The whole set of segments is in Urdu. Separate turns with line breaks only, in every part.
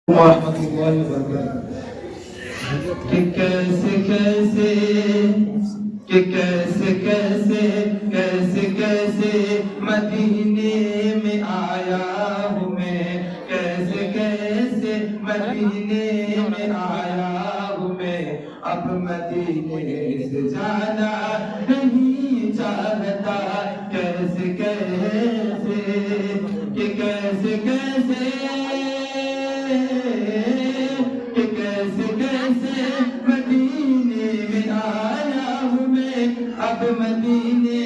ورحمۃ اللہ وبرکاتہ کہ کیسے کیسے مدینے میں آیا ہوں میں، کیسے مدینے میں آیا ہوں میں، اب مدینے سے جانا نہیں چاہتا، کیسے مدینے میں آیا ہوں میں، اب مدینے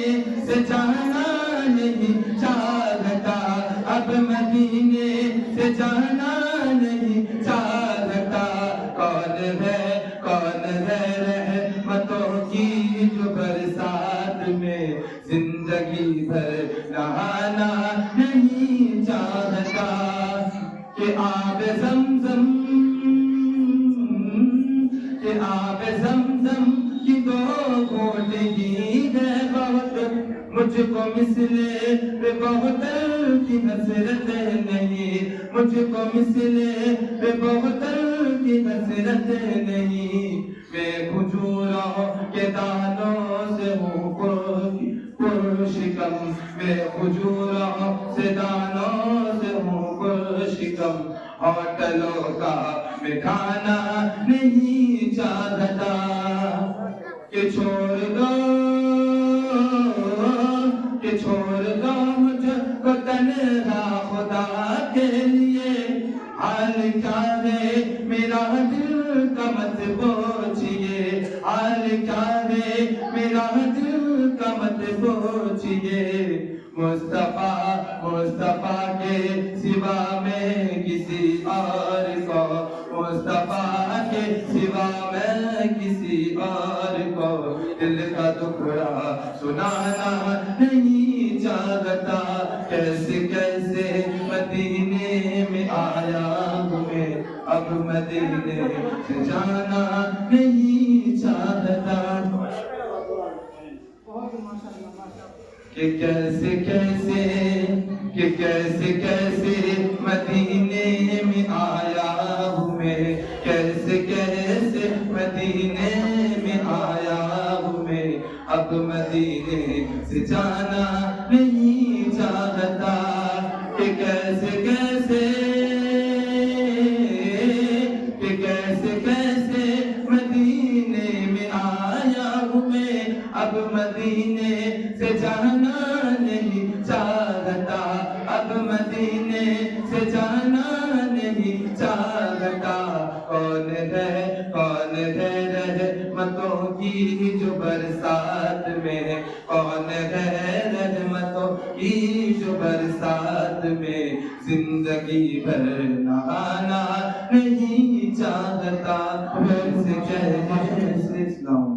سے جانا نہیں چاہتا، اب مدینے سے جانا نہیں چاہتا، کون ہے رحمتوں کی جو برسات میں زندگی بھر نہانا نہیں چاہتا، کہ آب زمزم کی دو گھونٹ ہی ہے بہت، مجھ کو مثلے پہ بہتر کی حسرت نہیں، مجھ کو مثلے پہ بہتر کی حسرت نہیں، میں کھجوروں کے دانوں سے ہوں پرشکم، میں کھجوروں سے دانوں سے ہوں پرشکم، ہوٹلوں کا میں کھانا نہیں چاہتا، کہ چھوڑ دو مجھ کو تنہا خدا کے لیے، حال کیا ہے میرا دل کا مت پوچھئے، حال کیا ہے میرا دل کا مت پوچھئے، مصطفیٰ کے سوا میں کسی اور کو، مصطفیٰ کے سوا میں کسی اور کو دل کا ٹکڑا سنانا نہیں چاہتا، کیسے مدینے میں آیا ہوں میں، اب مدینے سے جانا نہیں چاہتا، کہ کیسے مدینے میں آیا ہوں میں، کیسے مدینے میں آیا ہوں میں، اب مدینے سے جانا نہیں چاہتا، کہ کیسے مدینے میں آیا ہوں میں، اب مدینے سے جانا نہیں چاہتا، اب مدینے سے جانا نہیں چاہتا، کون ہے رحمتوں کی جو برسات میں، کون ہے رحمتوں کی جو برسات میں زندگی بھر نہانا نہیں چاہتا، کیسے اسلام